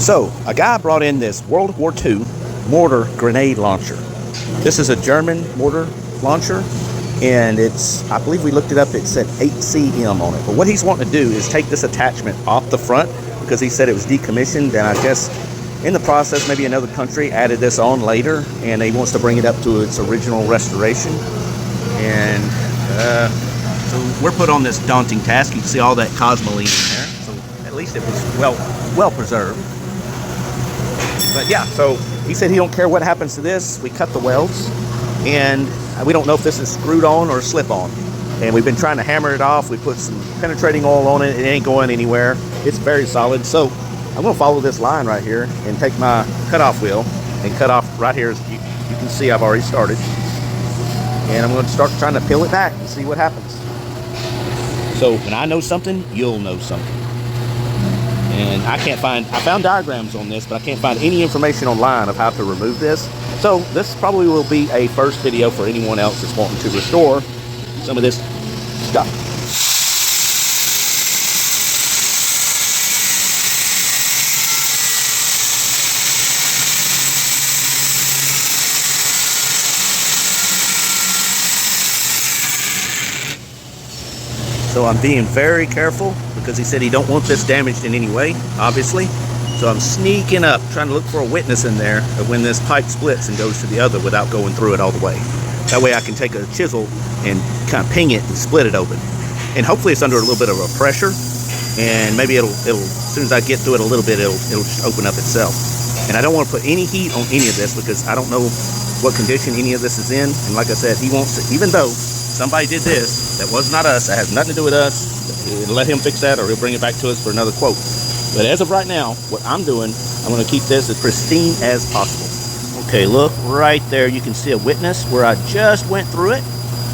So, a guy brought in this World War II mortar grenade launcher. This is a German mortar launcher, and it's, I believe we looked it up, it said 8cm on it. But what he's wanting to do is take this attachment off the front because he said it was decommissioned, and I guess in the process maybe another country added this on later, and he wants to bring it up to its original restoration. And so we're put on this daunting task. You can see all that cosmoline in there, so at least it was well preserved. But yeah, so he said he don't care what happens to this. We cut the welds, and we don't know if this is screwed on or slip on. And we've been trying to hammer it off. We put some penetrating oil on it. It ain't going anywhere. It's very solid. So I'm going to follow this line right here and take my cutoff wheel and cut off right here. As you can see, I've already started. And I'm going to start trying to peel it back and see what happens. So when I know something, you'll know something. And I found diagrams on this, but I can't find any information online of how to remove this. So this probably will be a first video for anyone else that's wanting to restore some of this stuff. So I'm being very careful because he said he don't want this damaged in any way, obviously. So I'm sneaking up, trying to look for a witness in there of when this pipe splits and goes to the other without going through it all the way. That way I can take a chisel and kind of ping it and split it open. And hopefully it's under a little bit of a pressure, and maybe it'll as soon as I get through it a little bit, it'll just open up itself. And I don't want to put any heat on any of this because I don't know what condition any of this is in. And like I said, he wants to, even though somebody did this, that was not us, that has nothing to do with us, let him fix that or he'll bring it back to us for another quote. But as of right now, what I'm doing, I'm going to keep this as pristine as possible. Okay, look right there. You can see a witness where I just went through it,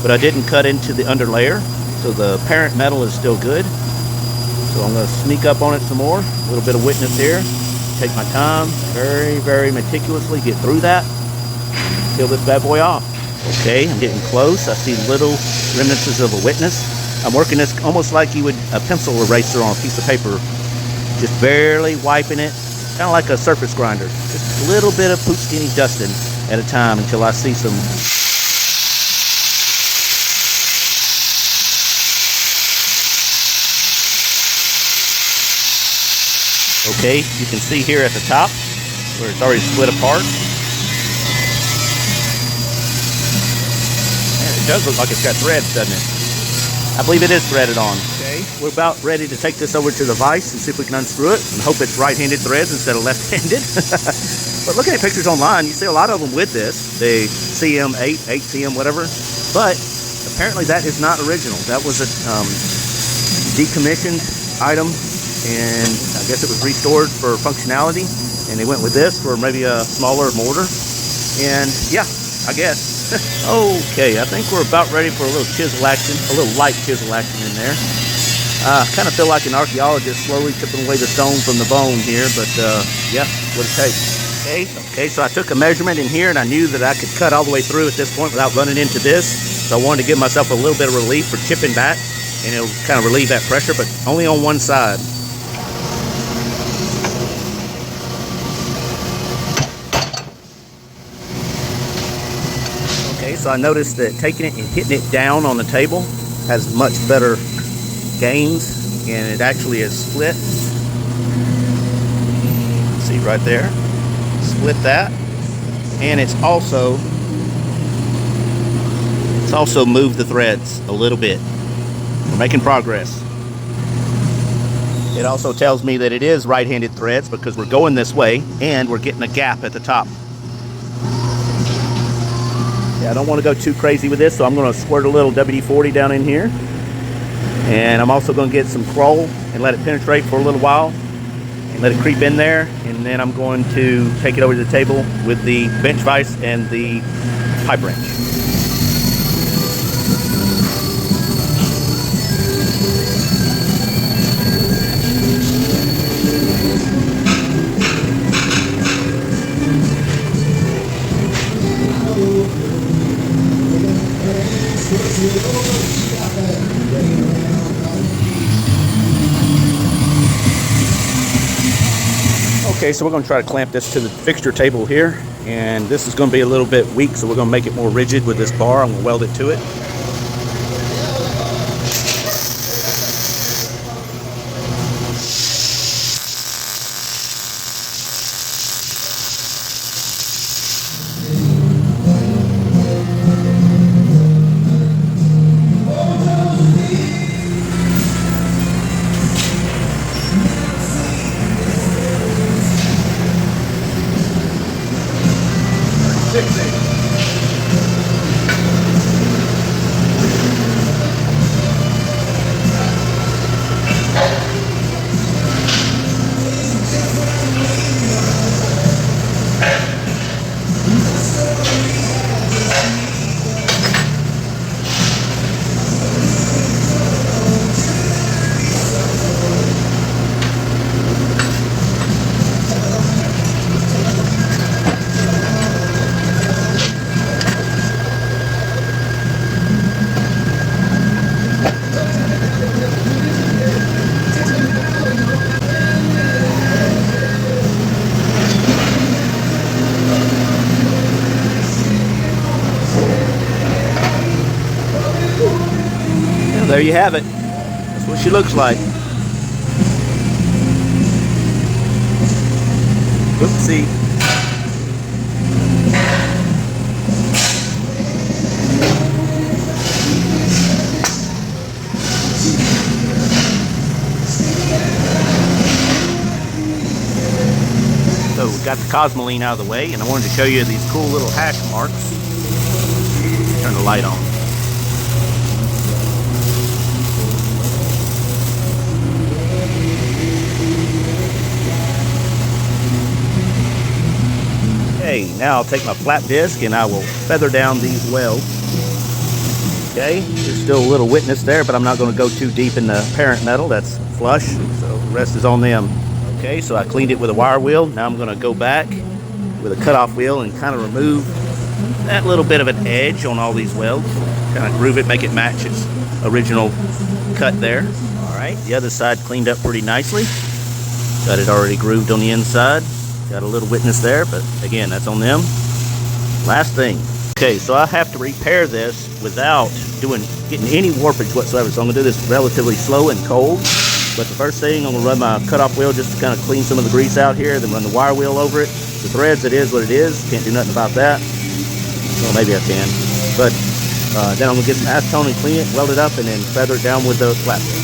but I didn't cut into the underlayer. So the parent metal is still good. So I'm going to sneak up on it some more. A little bit of witness here. Take my time, very, very meticulously get through that. Peel this bad boy off. Okay, I'm getting close. I see little remnants of a witness. I'm working this almost like you would a pencil eraser on a piece of paper. Just barely wiping it, kind of like a surface grinder. Just a little bit of poop skinny dusting at a time until I see some. Okay, you can see here at the top where it's already split apart. Man, it does look like it's got threads, doesn't it? I believe it is threaded on. Okay, we're about ready to take this over to the vise and see if we can unscrew it and hope it's right-handed threads instead of left-handed. But looking at pictures online, you see a lot of them with this, the CM8, 8cm, whatever. But apparently that is not original. That was a decommissioned item, and I guess it was restored for functionality. And they went with this for maybe a smaller mortar. And yeah, I guess. Okay, I think we're about ready for a little chisel action, a little light chisel action in there. I kind of feel like an archaeologist slowly chipping away the stone from the bone here, but yeah, what it takes. Okay, so I took a measurement in here and I knew that I could cut all the way through at this point without running into this. So I wanted to give myself a little bit of relief for chipping back, and it'll kind of relieve that pressure, but only on one side. So I noticed that taking it and hitting it down on the table has much better gains, and it actually is split. See right there, split that, and it's also moved the threads a little bit. We're making progress. It also tells me that it is right-handed threads because we're going this way and we're getting a gap at the top. I don't want to go too crazy with this, so I'm going to squirt a little WD-40 down in here. And I'm also going to get some coal and let it penetrate for a little while and let it creep in there. And then I'm going to take it over to the table with the bench vise and the pipe wrench. Okay, so we're going to try to clamp this to the fixture table here, and this is going to be a little bit weak, so we're going to make it more rigid with this bar. I'm going to weld it to it. There you have it. That's what she looks like. Oopsie. So we got the Cosmoline out of the way, and I wanted to show you these cool little hash marks. Turn the light on. Okay, now I'll take my flat disc and I will feather down these welds. Okay, there's still a little wetness there, but I'm not going to go too deep in the parent metal. That's flush, so the rest is on them. Okay, so I cleaned it with a wire wheel. Now I'm going to go back with a cutoff wheel and kind of remove that little bit of an edge on all these welds. Kind of groove it, make it match its original cut there. All right, the other side cleaned up pretty nicely. Got it already grooved on the inside. Got a little wetness there, but again, that's on them. Last thing. Okay, so I have to repair this without getting any warpage whatsoever. So I'm gonna do this relatively slow and cold. But the first thing, I'm gonna run my cutoff wheel just to kind of clean some of the grease out here, then run the wire wheel over it. The threads, it is what it is. Can't do nothing about that. Well, maybe I can. But then I'm gonna get some acetone and clean it, weld it up, and then feather it down with the flat wheel.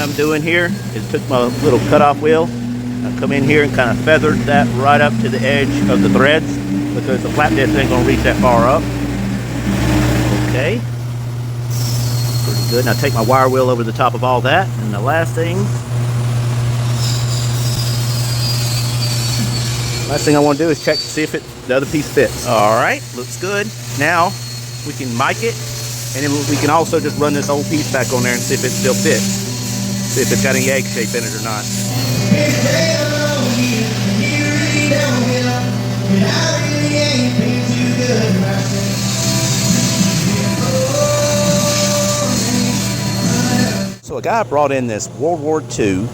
I'm doing here is took my little cutoff wheel, I come in here and kind of feathered that right up to the edge of the threads because the flat disc ain't going to reach that far up. Okay, pretty good. Now take my wire wheel over the top of all that, and the last thing I want to do is check to see if the other piece fits. All right, looks good. Now we can mic it, and then we can also just run this old piece back on there and see if it still fits. See if it's got any egg shape in it or not. So a guy brought in this World War II